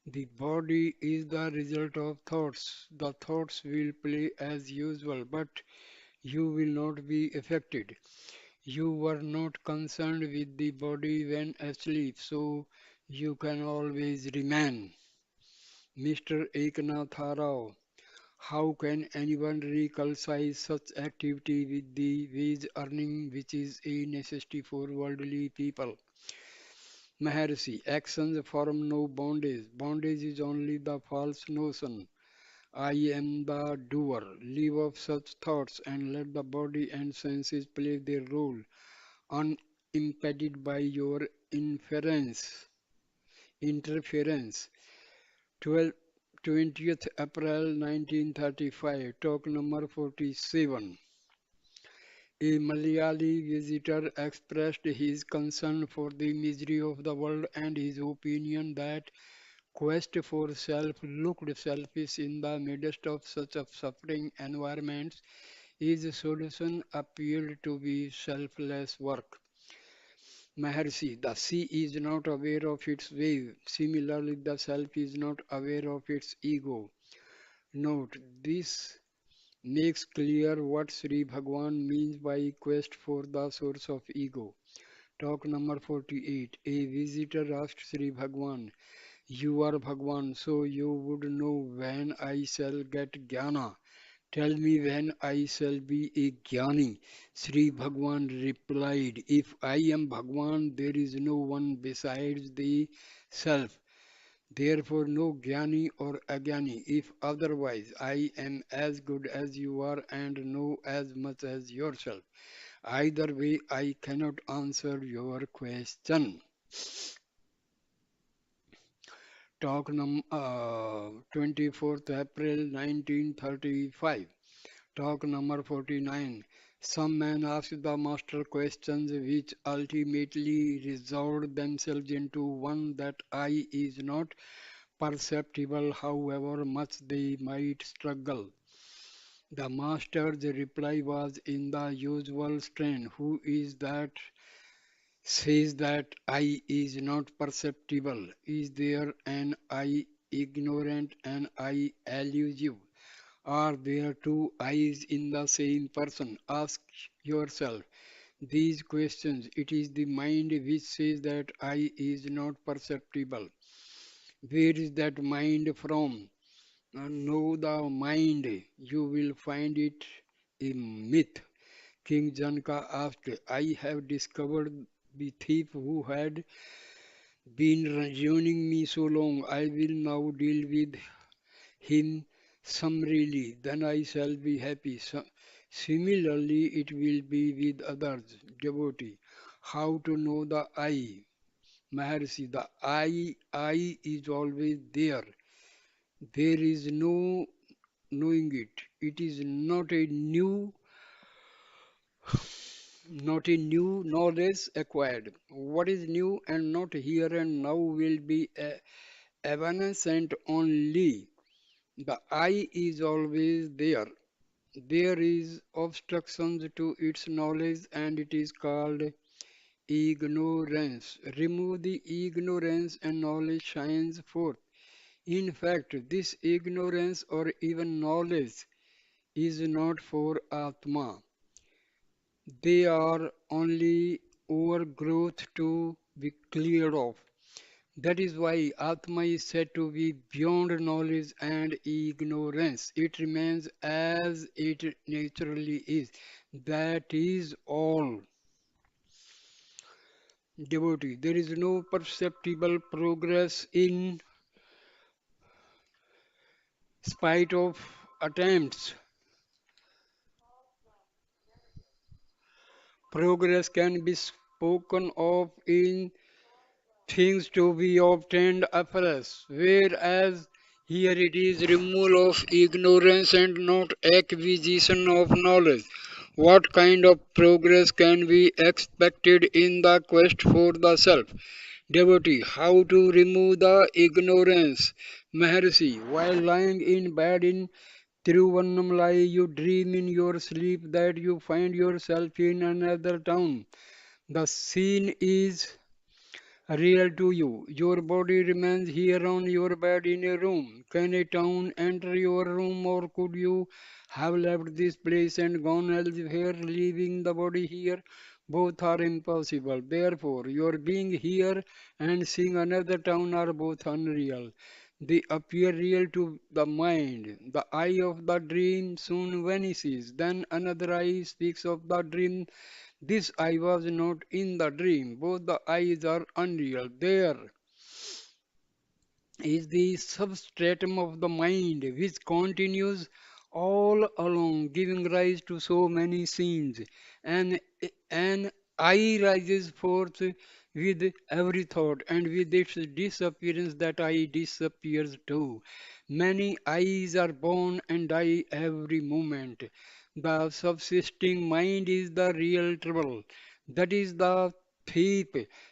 The body is the result of thoughts. The thoughts will play as usual, but you will not be affected. You were not concerned with the body when asleep, so you can always remain. Mr. Eknath Rao, how can anyone reconcile such activity with the wage earning which is a necessity for worldly people? Maharshi, actions form no bondage. Bondage is only the false notion. I am the doer. Leave off such thoughts and let the body and senses play their role, unimpeded by your interference. 12, 20th April 1935, talk number 47. A Malayali visitor expressed his concern for the misery of the world and his opinion that quest for self looked selfish in the midst of such a suffering environments. His solution appeared to be selfless work. Maharshi, the sea is not aware of its wave. Similarly, the self is not aware of its ego. Note, this makes clear what Sri Bhagwan means by quest for the source of ego. Talk number 48. A visitor asked Sri Bhagwan, you are Bhagwan, so you would know when I shall get jnana. Tell me when I shall be a jnani. Sri Bhagwan replied, if I am Bhagwan, there is no one besides the self. Therefore, no jnani or ajnani. If otherwise, I am as good as you are and know as much as yourself. Either way, I cannot answer your question. Talk 24th April 1935. Talk number 49. Some men ask the master questions which ultimately resolve themselves into one that I is not perceptible, however much they might struggle. The master's reply was in the usual strain. Who is that says that I is not perceptible? Is there an I ignorant and I elusive? Are there two eyes in the same person? Ask yourself these questions. It is the mind which says that I is not perceptible. Where is that mind from? Know the mind. You will find it a myth. King Janka asked, I have discovered the thief who had been ruining me so long. I will now deal with him summarily, then I shall be happy. Similarly, it will be with others. Devotee. How to know the I? Maharshi, the I is always there. There is no knowing it. It is not a new knowledge acquired. What is new and not here and now will be evanescent only. The I is always there. There is obstructions to its knowledge and it is called ignorance. Remove the ignorance and knowledge shines forth. In fact, this ignorance or even knowledge is not for Atma. They are only overgrowth to be cleared off. That is why Atma is said to be beyond knowledge and ignorance. It remains as it naturally is. That is all. Devotee, there is no perceptible progress in spite of attempts. Progress can be spoken of in things to be obtained afresh, whereas here it is removal of ignorance and not acquisition of knowledge. What kind of progress can be expected in the quest for the self? Devotee, how to remove the ignorance? Maharshi, while lying in bed in Tiruvannamalai, you dream in your sleep that you find yourself in another town. The scene is real to you. Your body remains here on your bed in a room. Can a town enter your room, or could you have left this place and gone elsewhere, leaving the body here? Both are impossible. Therefore, your being here and seeing another town are both unreal. They appear real to the mind. The eye of the dream soon vanishes. Then another eye speaks of the dream. This I was not in the dream. Both the eyes are unreal. There is the substratum of the mind which continues all along, giving rise to so many scenes. And an I rises forth with every thought, and with its disappearance, that I disappears too. Many eyes are born and die every moment. The subsisting mind is the real trouble. That is the thief,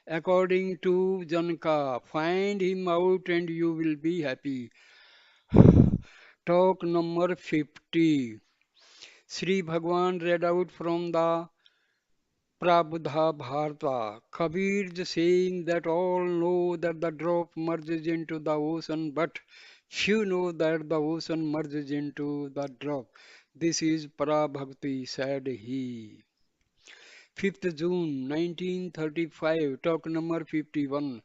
according to Janka. Find him out and you will be happy. Talk number 50. Sri Bhagwan read out from the Prabhuda Bharata. Kabir saying that all know that the drop merges into the ocean, but few know that the ocean merges into the drop. This is Parabhakti, said he. 5th June 1935, talk number 51.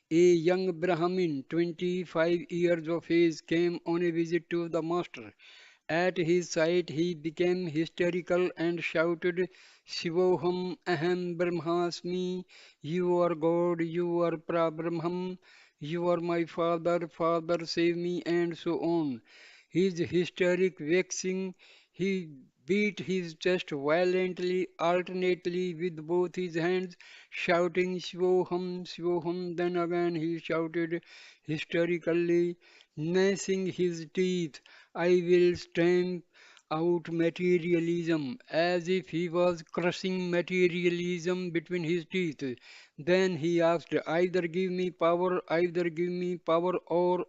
A young Brahmin, 25 years of age, came on a visit to the master. At his sight, he became hysterical and shouted, Shivoham Aham Brahmasmi, you are God, you are Prabrahman, you are my father, father save me, and so on. His hysteric vexing, he beat his chest violently, alternately with both his hands, shouting Shivoham, Shivoham. Then again he shouted hysterically, gnashing his teeth, I will stamp out materialism, as if he was crushing materialism between his teeth. Then he asked, either give me power, either give me power, or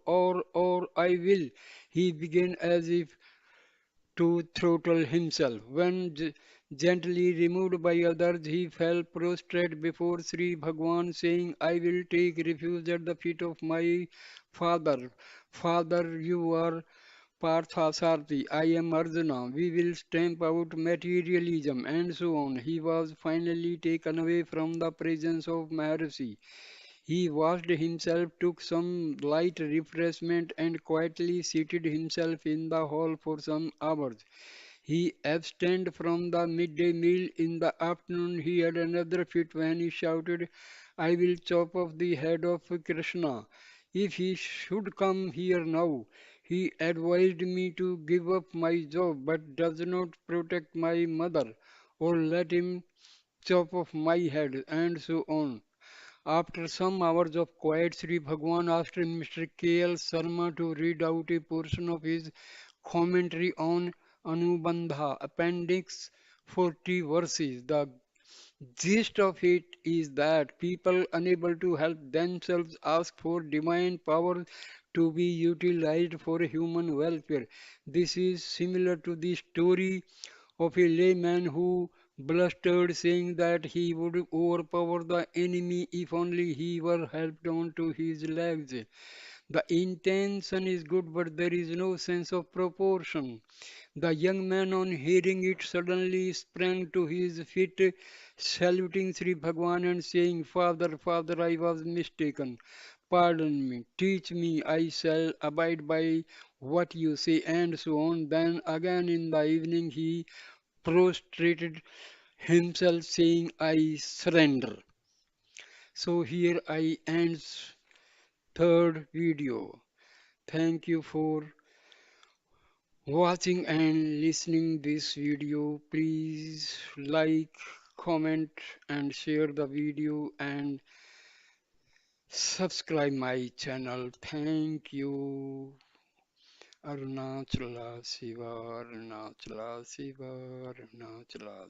I will. He began as if to throttle himself. When gently removed by others, he fell prostrate before Sri Bhagwan, saying, I will take refuge at the feet of my father. Father, you are Parthasarthi, I am Arjuna, we will stamp out materialism, and so on. He was finally taken away from the presence of Maharshi. He washed himself, took some light refreshment, and quietly seated himself in the hall for some hours. He abstained from the midday meal. In the afternoon, he had another fit when he shouted, I will chop off the head of Krishna. If he should come here now, he advised me to give up my job, but does not protect my mother, or let him chop off my head, and so on. After some hours of quiet, Sri Bhagwan asked Mr. K.L. Sharma to read out a portion of his commentary on Anubandha, Appendix 40 verses. The gist of it is that people unable to help themselves ask for divine power to be utilized for human welfare. This is similar to the story of a layman who blustered, saying that he would overpower the enemy if only he were helped onto his legs. The intention is good, but there is no sense of proportion. The young man, on hearing it, suddenly sprang to his feet, saluting Sri Bhagwan and saying, Father, Father, I was mistaken. pardon me, teach me, I shall abide by what you say, and so on. Then again in the evening he prostrated himself, saying, I surrender. So here I ends third video. Thank you for watching and listening this video. Please like, comment and share the video and subscribe my channel. Thank you. Arunachala Shiva, Arunachala Shiva, Arunachala